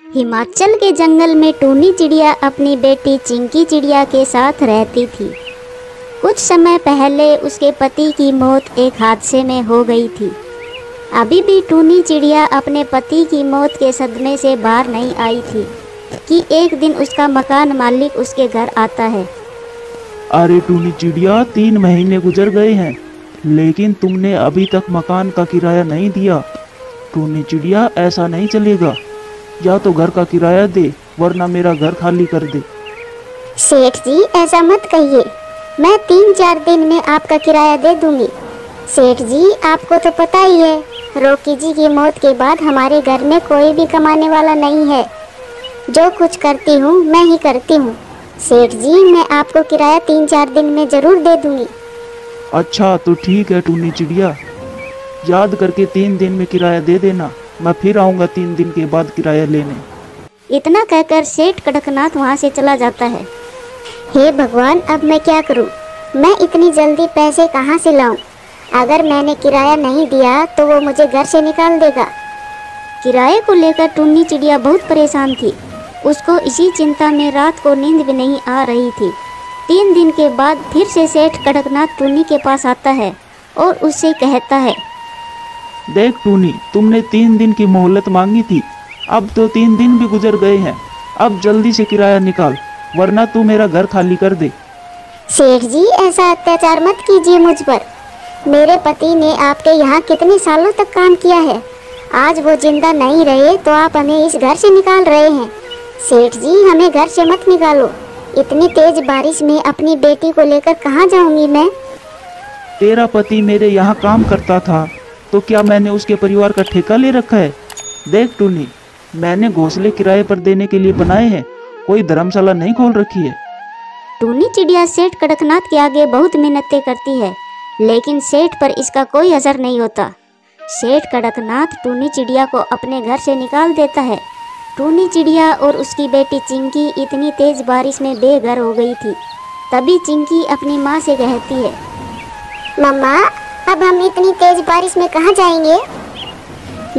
हिमाचल के जंगल में टूनी चिड़िया अपनी बेटी चिंकी चिड़िया के साथ रहती थी। कुछ समय पहले उसके पति की मौत एक हादसे में हो गई थी। अभी भी टूनी चिड़िया अपने पति की मौत के सदमे से बाहर नहीं आई थी कि एक दिन उसका मकान मालिक उसके घर आता है। अरे टूनी चिड़िया, 3 महीने गुजर गए हैं लेकिन तुमने अभी तक मकान का किराया नहीं दिया। टूनी चिड़िया, ऐसा नहीं चलेगा, या तो घर का किराया दे वरना मेरा घर खाली कर दे। सेठ जी, ऐसा मत कहिए, मैं 3-4 दिन में आपका किराया दे दूंगी। सेठ जी, आपको तो पता ही है, रॉकी जी की मौत के बाद हमारे घर में कोई भी कमाने वाला नहीं है। जो कुछ करती हूँ मैं ही करती हूँ। सेठ जी, मैं आपको किराया 3-4 दिन में ज़रूर दे दूंगी। अच्छा तो ठीक है टूनी चिड़िया, याद करके 3 दिन में किराया दे देना। मैं फिर आऊँगा 3 दिन के बाद किराया लेने। इतना कहकर सेठ कड़कनाथ वहाँ से चला जाता है। हे भगवान, अब मैं क्या करूं? मैं इतनी जल्दी पैसे कहां से लाऊं? अगर मैंने किराया नहीं दिया तो वो मुझे घर से निकाल देगा। किराए को लेकर टूनी चिड़िया बहुत परेशान थी। उसको इसी चिंता में रात को नींद भी नहीं आ रही थी। 3 दिन के बाद फिर से सेठ कड़कनाथ टूनी के पास आता है और उससे कहता है, देख टूनी, तुमने 3 दिन की मोहलत मांगी थी, अब तो 3 दिन भी गुजर गए हैं। अब जल्दी से किराया निकाल वरना तू मेरा घर खाली कर दे। सेठ जी, ऐसा अत्याचार मत कीजिए मुझ पर। मेरे पति ने आपके यहाँ कितने सालों तक काम किया है, आज वो जिंदा नहीं रहे तो आप हमें इस घर से निकाल रहे हैं। सेठ जी, हमें घर से मत निकालो। इतनी तेज बारिश में अपनी बेटी को लेकर कहाँ जाऊंगी मैं? तेरा पति मेरे यहाँ काम करता था तो क्या मैंने उसके परिवार का ठेका ले रखा है? देख टूनी, मैंने घोंसले किराए पर देने के लिए बनाए हैं, कोई धर्मशाला नहीं खोल रखी है। टूनी चिड़िया सेठ कड़कनाथ के आगे बहुत मिन्नतें करती है लेकिन सेठ पर इसका कोई असर नहीं होता। सेठ कड़कनाथ टूनी चिड़िया को अपने घर से निकाल देता है। टूनी चिड़िया और उसकी बेटी चिंकी इतनी तेज बारिश में बेघर हो गई थी। तभी चिंकी अपनी माँ से कहती है, मम्मा, अब हम इतनी तेज बारिश में कहाँ जाएंगे?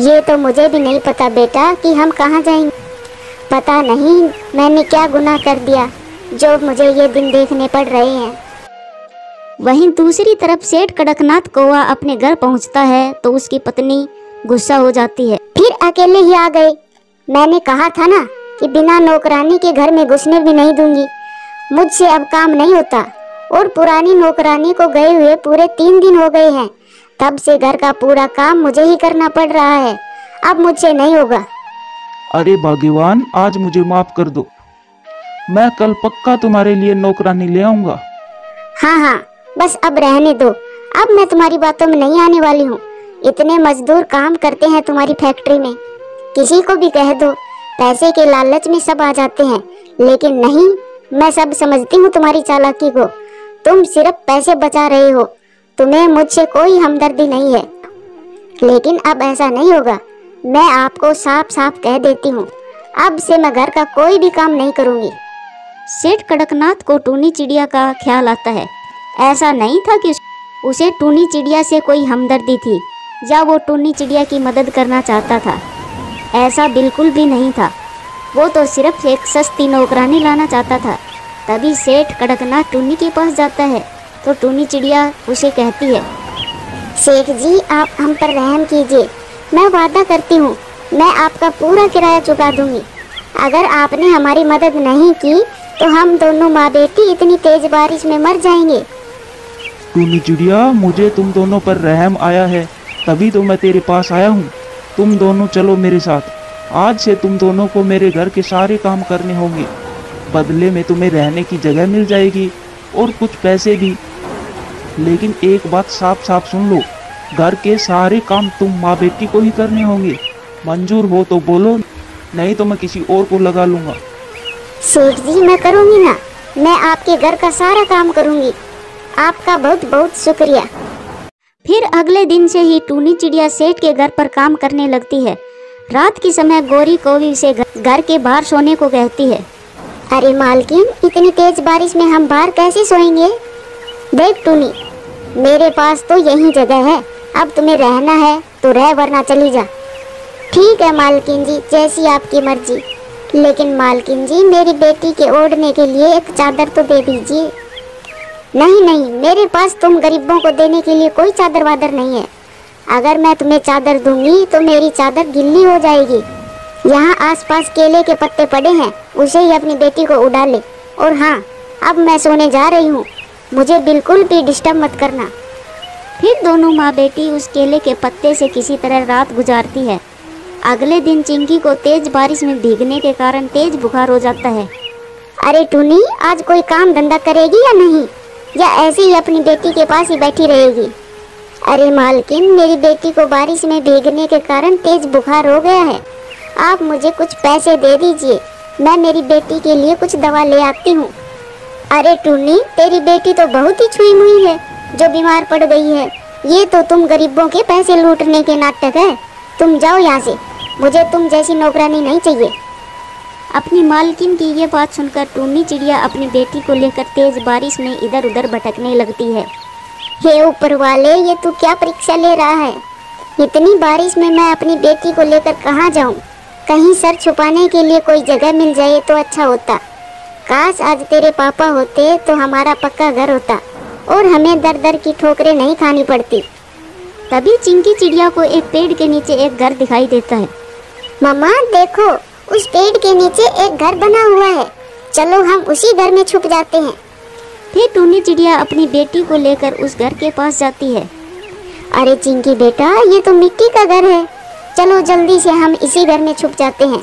ये तो मुझे भी नहीं पता बेटा कि हम कहाँ जाएंगे। पता नहीं मैंने क्या गुनाह कर दिया जो मुझे ये दिन देखने पड़ रहे हैं। वहीं दूसरी तरफ सेठ कड़कनाथ कौवा अपने घर पहुंचता है तो उसकी पत्नी गुस्सा हो जाती है। फिर अकेले ही आ गए। मैंने कहा था ना कि बिना नौकरानी के घर में घुसने भी नहीं दूंगी। मुझसे अब काम नहीं होता और पुरानी नौकरानी को गए हुए पूरे 3 दिन हो गए हैं। तब से घर का पूरा काम मुझे ही करना पड़ रहा है। अब मुझसे नहीं होगा। अरे भाग्यवान, आज मुझे माफ कर दो, मैं कल पक्का तुम्हारे लिए नौकरानी ले आऊंगा। हाँ, बस अब रहने दो। अब मैं तुम्हारी बातों में नहीं आने वाली हूँ। इतने मजदूर काम करते हैं तुम्हारी फैक्ट्री में, किसी को भी कह दो, पैसे के लालच में सब आ जाते हैं। लेकिन नहीं, मैं सब समझती हूँ तुम्हारी चालाकी को। तुम सिर्फ पैसे बचा रहे हो, तुम्हें मुझसे कोई हमदर्दी नहीं है। लेकिन अब ऐसा नहीं होगा। मैं आपको साफ साफ कह देती हूँ, अब से मैं घर का कोई भी काम नहीं करूँगी। सेठ कड़कनाथ को टूनी चिड़िया का ख्याल आता है। ऐसा नहीं था कि उसे टूनी चिड़िया से कोई हमदर्दी थी या वो टूनी चिड़िया की मदद करना चाहता था। ऐसा बिल्कुल भी नहीं था। वो तो सिर्फ एक सस्ती नौकरानी लाना चाहता था। तभी सेठ कड़कनाथ टूनी के पास जाता है तो टूनी चिड़िया उसे कहती है, सेठ जी, आप हम पर रहम कीजिए। मैं वादा करती हूँ, मैं आपका पूरा किराया चुका दूंगी। अगर आपने हमारी मदद नहीं की तो हम दोनों माँ बेटी इतनी तेज बारिश में मर जाएंगे। टूनी चिड़िया, मुझे तुम दोनों पर रहम आया है, तभी तो मैं तेरे पास आया हूँ। तुम दोनों चलो मेरे साथ। आज से तुम दोनों को मेरे घर के सारे काम करने होंगे। बदले में तुम्हें रहने की जगह मिल जाएगी और कुछ पैसे भी। लेकिन एक बात साफ साफ सुन लो, घर के सारे काम तुम माँ बेटी को ही करने होंगे। मंजूर हो तो बोलो, नहीं तो मैं किसी और को लगा लूँगा। सेठ जी, मैं करूँगी ना, मैं आपके घर का सारा काम करूँगी। आपका बहुत बहुत शुक्रिया। फिर अगले दिन से ही टूनी चिड़िया सेठ के घर पर काम करने लगती है। रात के समय गोरी कौवी उसे घर के बाहर सोने को कहती है। अरे मालकिन, इतनी तेज बारिश में हम बाहर कैसे सोएंगे? देख टूनी, मेरे पास तो यही जगह है। अब तुम्हें रहना है तो रह वरना चली जा। ठीक है मालकिन जी, जैसी आपकी मर्जी। लेकिन मालकिन जी, मेरी बेटी के ओढ़ने के लिए एक चादर तो दे दीजिए। नहीं नहीं, मेरे पास तुम गरीबों को देने के लिए कोई चादर वादर नहीं है। अगर मैं तुम्हें चादर दूंगी तो मेरी चादर गिल्ली हो जाएगी। यहाँ आसपास केले के पत्ते पड़े हैं, उसे ही अपनी बेटी को उड़ा ले। और हाँ, अब मैं सोने जा रही हूँ, मुझे बिल्कुल भी डिस्टर्ब मत करना। फिर दोनों माँ बेटी उस केले के पत्ते से किसी तरह रात गुजारती है। अगले दिन चिंकी को तेज बारिश में भीगने के कारण तेज बुखार हो जाता है। अरे टूनी, आज कोई काम धंधा करेगी या नहीं, या ऐसे ही अपनी बेटी के पास ही बैठी रहेगी? अरे मालकिन, मेरी बेटी को बारिश में भीगने के कारण तेज बुखार हो गया है। आप मुझे कुछ पैसे दे दीजिए, मैं मेरी बेटी के लिए कुछ दवा ले आती हूँ। अरे टूनी, तेरी बेटी तो बहुत ही छुई मुई है जो बीमार पड़ गई है। ये तो तुम गरीबों के पैसे लूटने के नाटक है। तुम जाओ यहाँ से, मुझे तुम जैसी नौकरानी नहीं चाहिए। अपनी मालकिन की ये बात सुनकर टूनी चिड़िया अपनी बेटी को लेकर तेज बारिश में इधर उधर भटकने लगती है। हे ऊपर वाले, ये तू क्या परीक्षा ले रहा है? इतनी बारिश में मैं अपनी बेटी को लेकर कहाँ जाऊँ? कहीं सर छुपाने के लिए कोई जगह मिल जाए तो अच्छा होता। काश आज तेरे पापा होते तो हमारा पक्का घर होता और हमें दर दर की ठोकरें नहीं खानी पड़ती। तभी चिंकी चिड़िया को एक पेड़ के नीचे एक घर दिखाई देता है। मम्मा देखो, उस पेड़ के नीचे एक घर बना हुआ है, चलो हम उसी घर में छुप जाते हैं। फिर टूनी चिड़िया अपनी बेटी को लेकर उस घर के पास जाती है। अरे चिंकी बेटा, ये तो मिट्टी का घर है, चलो जल्दी से हम इसी घर में छुप जाते हैं।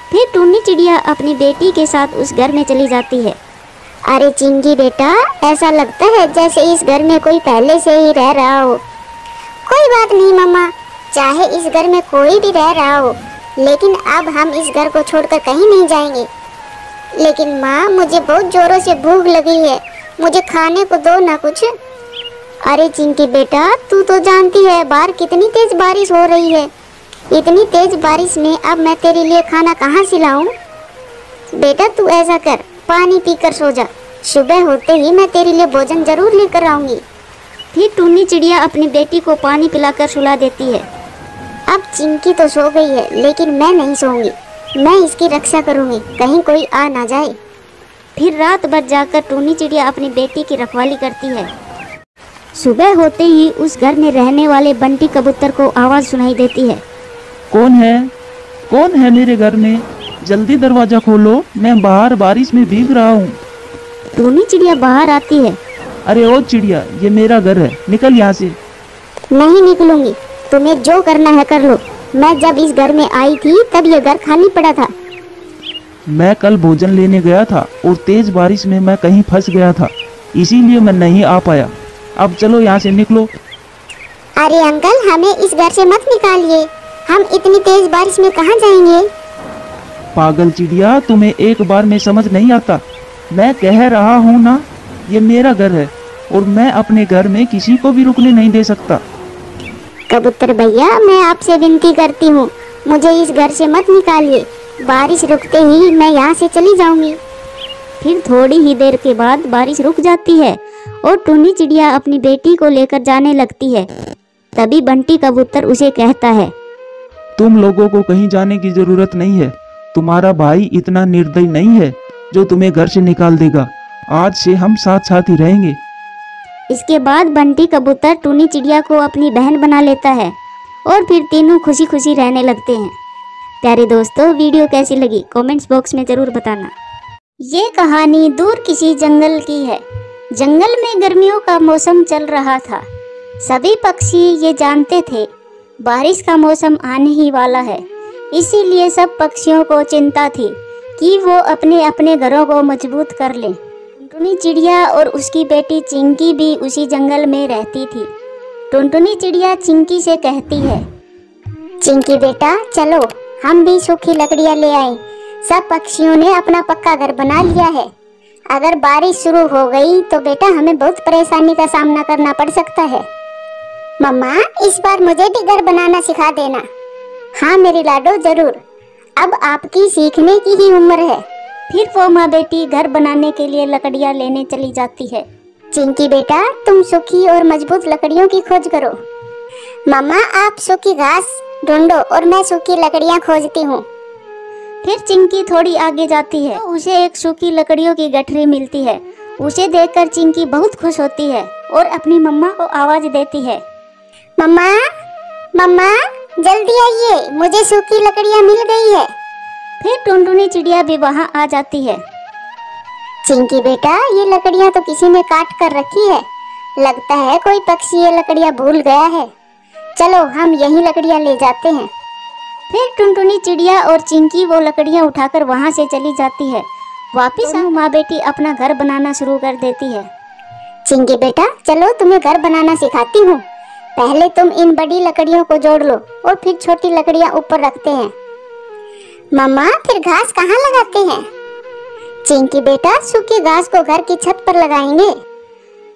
फिर टूनी चिड़िया अपनी बेटी के साथ उस घर में चली जाती है। अरे चिंकी बेटा, ऐसा लगता है जैसे इस घर में कोई पहले से ही रह रहा हो। कोई बात नहीं मम्मा, चाहे इस घर में कोई भी रह रहा हो, लेकिन अब हम इस घर को छोड़कर कहीं नहीं जाएंगे। लेकिन माँ, मुझे बहुत जोरों से भूख लगी है, मुझे खाने को दो ना कुछ। अरे चिंकी बेटा, तू तो जानती है बाहर कितनी तेज बारिश हो रही है। इतनी तेज बारिश में अब मैं तेरे लिए खाना कहाँ से लाऊं? बेटा तू ऐसा कर, पानी पीकर सो जा, सुबह होते ही मैं तेरे लिए भोजन जरूर लेकर आऊंगी। फिर टूनी चिड़िया अपनी बेटी को पानी पिलाकर सुला देती है। अब चिंकी तो सो गई है, लेकिन मैं नहीं सोऊंगी, मैं इसकी रक्षा करूंगी, कहीं कोई आ ना जाए। फिर रात भर जाकर टूनी चिड़िया अपनी बेटी की रखवाली करती है। सुबह होते ही उस घर में रहने वाले बंटी कबूतर को आवाज़ सुनाई देती है। कौन है? कौन है मेरे घर में? जल्दी दरवाजा खोलो, मैं बाहर बारिश में भीग रहा हूँ। टूनी चिड़िया बाहर आती है। अरे ओ चिड़िया, ये मेरा घर है, निकल यहाँ से। नहीं निकलूंगी, तुम्हें जो करना है कर लो। मैं जब इस घर में आई थी तब ये घर खाली पड़ा था। मैं कल भोजन लेने गया था और तेज बारिश में मैं कहीं फंस गया था, इसीलिए मैं नहीं आ पाया। अब चलो यहाँ से निकलो। अरे अंकल, हमें इस घर से मत निकालिए, हम इतनी तेज बारिश में कहाँ जाएंगे? पागल चिड़िया, तुम्हें एक बार में समझ नहीं आता? मैं कह रहा हूँ ना, ये मेरा घर है और मैं अपने घर में किसी को भी रुकने नहीं दे सकता। कबूतर भैया, मैं आपसे विनती करती हूँ, मुझे इस घर से मत निकालिए, बारिश रुकते ही मैं यहाँ से चली जाऊंगी। फिर थोड़ी ही देर के बाद बारिश रुक जाती है और टूनी चिड़िया अपनी बेटी को लेकर जाने लगती है। तभी बंटी कबूतर उसे कहता है, तुम लोगों को कहीं जाने की जरूरत नहीं है, तुम्हारा भाई इतना निर्दयी नहीं है जो तुम्हें घर से निकाल देगा। आज से हम साथ साथ ही रहेंगे। इसके बाद बंटी कबूतर टूनी चिड़िया को अपनी बहन बना लेता है और फिर तीनों खुशी खुशी रहने लगते हैं। प्यारे दोस्तों, वीडियो कैसी लगी कमेंट्स बॉक्स में ज़रूर बताना। ये कहानी दूर किसी जंगल की है। जंगल में गर्मियों का मौसम चल रहा था। सभी पक्षी ये जानते थे बारिश का मौसम आने ही वाला है, इसीलिए सब पक्षियों को चिंता थी कि वो अपने अपने घरों को मजबूत कर लें। टुनटुनी चिड़िया और उसकी बेटी चिंकी भी उसी जंगल में रहती थी। टुनटुनी चिड़िया चिंकी से कहती है, चिंकी बेटा चलो, हम भी सूखी लकड़ियाँ ले आए। सब पक्षियों ने अपना पक्का घर बना लिया है। अगर बारिश शुरू हो गई तो बेटा हमें बहुत परेशानी का सामना करना पड़ सकता है। मम्मा, इस बार मुझे भी घर बनाना सिखा देना। हाँ मेरी लाडो, जरूर, अब आपकी सीखने की ही उम्र है। फिर वो माँ बेटी घर बनाने के लिए लकड़ियाँ लेने चली जाती है। चिंकी बेटा, तुम सूखी और मजबूत लकड़ियों की खोज करो। मम्मा, आप सूखी घास ढूंढो और मैं सूखी लकड़ियाँ खोजती हूँ। फिर चिंकी थोड़ी आगे जाती है तो उसे एक सूखी लकड़ियों की गठरी मिलती है। उसे देखकर चिंकी बहुत खुश होती है और अपनी मम्मा को आवाज देती है, मम्मा मम्मा जल्दी आइए, मुझे सूखी लकड़ियाँ मिल गई है। फिर टुनटुनी चिड़िया भी वहाँ आ जाती है। चिंकी बेटा, ये लकड़ियाँ तो किसी ने काट कर रखी है, लगता है कोई पक्षी ये लकड़ियाँ भूल गया है। चलो हम यही लकड़ियाँ ले जाते हैं। फिर टुनटुनी चिड़िया और चिंकी वो लकड़ियाँ उठाकर वहाँ से चली जाती है। वापिस माँ बेटी अपना घर बनाना शुरू कर देती है। चिंकी बेटा चलो तुम्हें घर बनाना सिखाती हूँ। पहले तुम इन बड़ी लकड़ियों को जोड़ लो और फिर छोटी लकड़ियाँ ऊपर रखते हैं। मम्मा फिर घास कहाँ लगाते हैं? चिंकी बेटा सूखी घास को घर की छत पर लगाएंगे।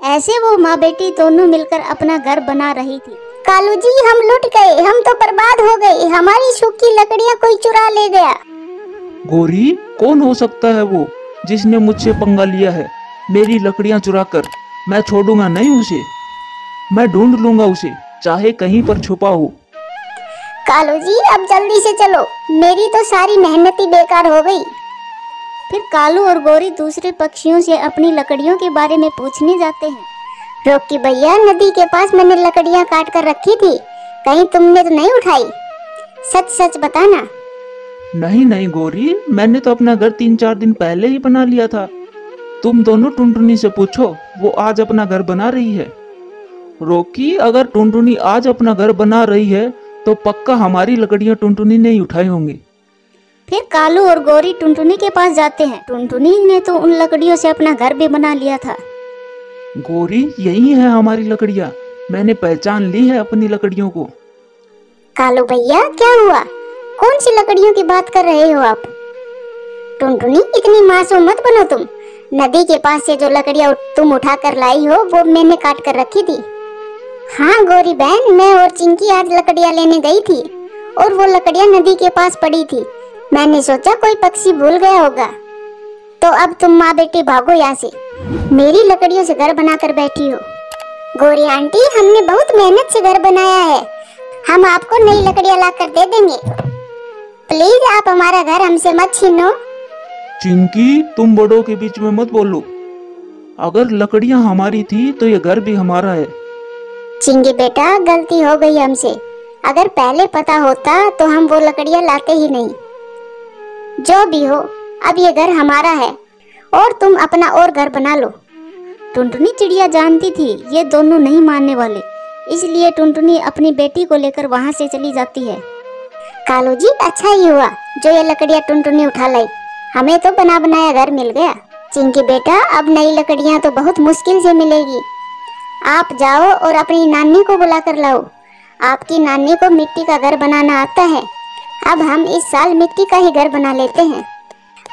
ऐसे वो माँ बेटी दोनों मिलकर अपना घर बना रही थी। कालू जी हम लुट गए, हम तो बर्बाद हो गए, हमारी सूखी लकड़ियाँ कोई चुरा ले गया। गोरी, कौन हो सकता है वो जिसने मुझसे पंगा लिया है मेरी लकड़ियां चुरा कर? मैं छोड़ूंगा नहीं उसे, मैं ढूंढ लूंगा उसे, चाहे कहीं पर छुपा हो। कालू जी अब जल्दी से चलो, मेरी तो सारी मेहनत ही बेकार हो गई। फिर कालू और गोरी दूसरे पक्षियों से अपनी लकड़ियों के बारे में पूछने जाते हैं। रोकी भैया, नदी के पास मैंने लकड़ियाँ काट कर रखी थी, कहीं तुमने तो नहीं उठाई? सच सच बताना। नहीं नहीं गोरी, मैंने तो अपना घर 3-4 दिन पहले ही बना लिया था। तुम दोनों टुनटुनी से पूछो, वो आज अपना घर बना रही है। रोकी, अगर टुनटुनी आज अपना घर बना रही है तो पक्का हमारी लकड़ियां टुनटुनी ने ही उठाई होंगी। फिर कालू और गोरी टुनटुनी के पास जाते हैं। टुनटुनी ने तो उन लकड़ियों से अपना घर भी बना लिया था। गोरी, यही है हमारी लकड़ियां, मैंने पहचान ली है अपनी लकड़ियों को। कालू भैया क्या हुआ? कौन सी लकड़ियों की बात कर रहे हो आप? टुनटुनी इतनी मासूम मत बनो तुम। नदी के पास से जो लकड़ियाँ तुम उठा कर लाई हो वो मैंने काट कर रखी थी। हाँ गोरी बहन, मैं और चिंकी आज लकड़ियाँ लेने गई थी और वो लकड़ियाँ नदी के पास पड़ी थी। मैंने सोचा कोई पक्षी भूल गया होगा, तो अब तुम माँ बेटी भागो यहाँ से, मेरी लकड़ियों से घर बनाकर बैठी हो। गोरी आंटी, हमने बहुत मेहनत से घर बनाया है, हम आपको नई लकड़ियाँ ला कर दे देंगे। प्लीज आप हमारा घर हमसे मत छीनो। चिंकी, तुम बड़ों के बीच में मत बोलो। अगर लकड़ियां हमारी थी तो ये घर भी हमारा है। चिंकी बेटा गलती हो गई हमसे, अगर पहले पता होता तो हम वो लकड़ियाँ लाते ही नहीं। जो भी हो, अब ये घर हमारा है और तुम अपना और घर बना लो। टुनटुनी चिड़िया जानती थी ये दोनों नहीं मानने वाले, इसलिए टुनटुनी अपनी बेटी को लेकर वहाँ से चली जाती है। कालू जी अच्छा ही हुआ जो ये लकड़ियाँ टुनटुनी उठा लाई, हमें तो बना बनाया घर मिल गया। चिंकी बेटा अब नई लकड़ियाँ तो बहुत मुश्किल से मिलेगी, आप जाओ और अपनी नानी को बुला कर लाओ। आपकी नानी को मिट्टी का घर बनाना आता है, अब हम इस साल मिट्टी का ही घर बना लेते हैं।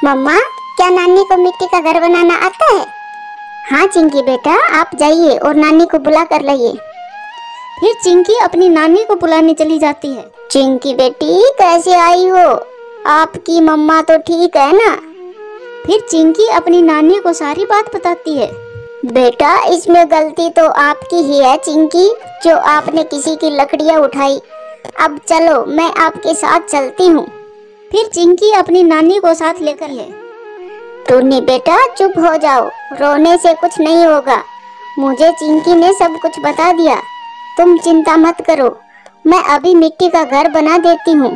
मम्मा क्या नानी को मिट्टी का घर बनाना आता है? हाँ चिंकी बेटा, आप जाइए और नानी को बुला कर लाइए। फिर चिंकी अपनी नानी को बुलाने चली जाती है। चिंकी बेटी कैसे आई हो? आपकी मम्मा तो ठीक है ना? फिर चिंकी अपनी नानी को सारी बात बताती है। बेटा इसमें गलती तो आपकी ही है चिंकी, जो आपने किसी की लकड़ियाँ उठाई। अब चलो मैं आपके साथ चलती हूँ। फिर चिंकी अपनी नानी को साथ लेकर है। टुन्नी बेटा चुप हो जाओ, रोने से कुछ नहीं होगा, मुझे चिंकी ने सब कुछ बता दिया, तुम चिंता मत करो, मैं अभी मिट्टी का घर बना देती हूँ।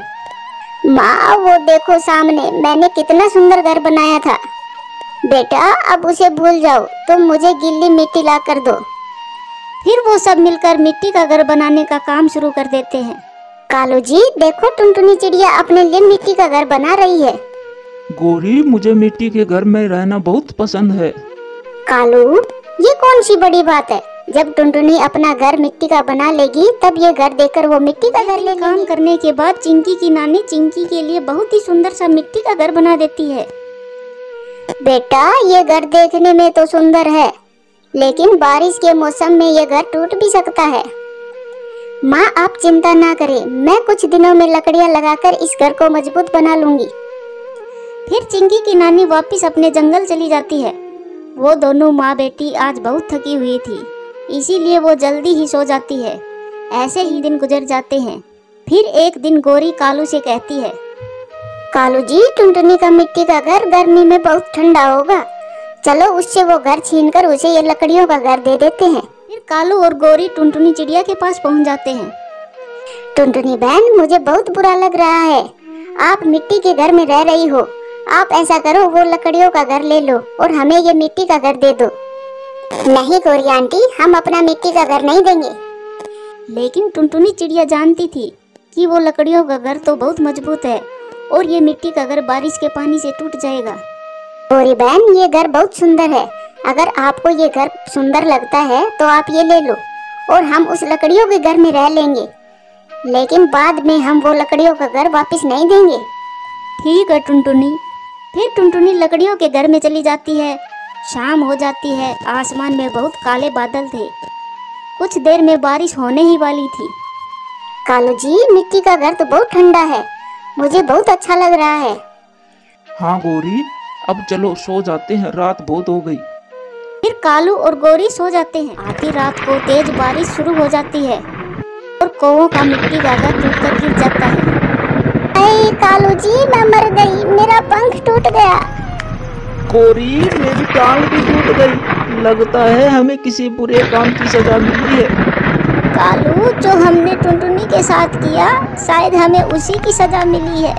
माँ वो देखो सामने मैंने कितना सुंदर घर बनाया था। बेटा अब उसे भूल जाओ, तुम मुझे गीली मिट्टी ला कर दो। फिर वो सब मिलकर मिट्टी का घर बनाने का काम शुरू कर देते हैं। कालू जी देखो टुनटुनी चिड़िया अपने लिए मिट्टी का घर बना रही है। गोरी, मुझे मिट्टी के घर में रहना बहुत पसंद है। कालू ये कौन सी बड़ी बात है, जब टुनटुनी अपना घर मिट्टी का बना लेगी तब ये घर देखकर वो मिट्टी का घर ले काम करने के बाद चिंकी की नानी चिंकी के लिए बहुत ही सुंदर सा मिट्टी का घर बना देती है। बेटा ये घर देखने में तो सुंदर है, लेकिन बारिश के मौसम में ये घर टूट भी सकता है। माँ आप चिंता ना करें, मैं कुछ दिनों में लकड़ियाँ लगाकर इस घर को मजबूत बना लूंगी। फिर चिंकी की नानी वापस अपने जंगल चली जाती है। वो दोनों माँ बेटी आज बहुत थकी हुई थी, इसीलिए वो जल्दी ही सो जाती है। ऐसे ही दिन गुजर जाते हैं। फिर एक दिन गोरी कालू से कहती है, कालू जी, टुनटुनी का मिट्टी का घर गर्मी में बहुत ठंडा होगा, चलो उससे वो घर छीनकर उसे ये लकड़ियों का घर दे देते हैं। फिर कालू और गौरी टुनटुनी चिड़िया के पास पहुंच जाते हैं। टुनटुनी बहन, मुझे बहुत बुरा लग रहा है, आप मिट्टी के घर में रह रही हो। आप ऐसा करो, वो लकड़ियों का घर ले लो और हमें ये मिट्टी का घर दे दो। नहीं गौरी आंटी, हम अपना मिट्टी का घर नहीं देंगे। लेकिन टुनटुनी चिड़िया जानती थी कि वो लकड़ियों का घर तो बहुत मजबूत है और ये मिट्टी का घर बारिश के पानी से टूट जाएगा। गौरी बहन, ये घर बहुत सुंदर है, अगर आपको ये घर सुंदर लगता है तो आप ये ले लो और हम उस लकड़ियों के घर में रह लेंगे, लेकिन बाद में हम वो लकड़ियों का घर वापस नहीं देंगे। ठीक है टुनटुनी। फिर टुनटुनी लकड़ियों के घर में चली जाती है। शाम हो जाती है, आसमान में बहुत काले बादल थे, कुछ देर में बारिश होने ही वाली थी। कालू जी, मिट्टी का घर तो बहुत ठंडा है, मुझे बहुत अच्छा लग रहा है। हाँ गौरी, अब चलो सो जाते हैं, रात बहुत हो गई। फिर कालू और गौरी सो जाते हैं। आधी रात को तेज बारिश शुरू हो जाती है और कौवों का मिट्टी का घर टूटकर गिर जाता है। अरे कालू जी, मैं मर गई, मेरा पंख टूट गया। गौरी, मेरी टांग भी टूट गई, लगता है हमें किसी बुरे काम की सजा मिली है। कालू, जो हमने टुनटुनी के साथ किया, शायद हमें उसी की सजा मिली है।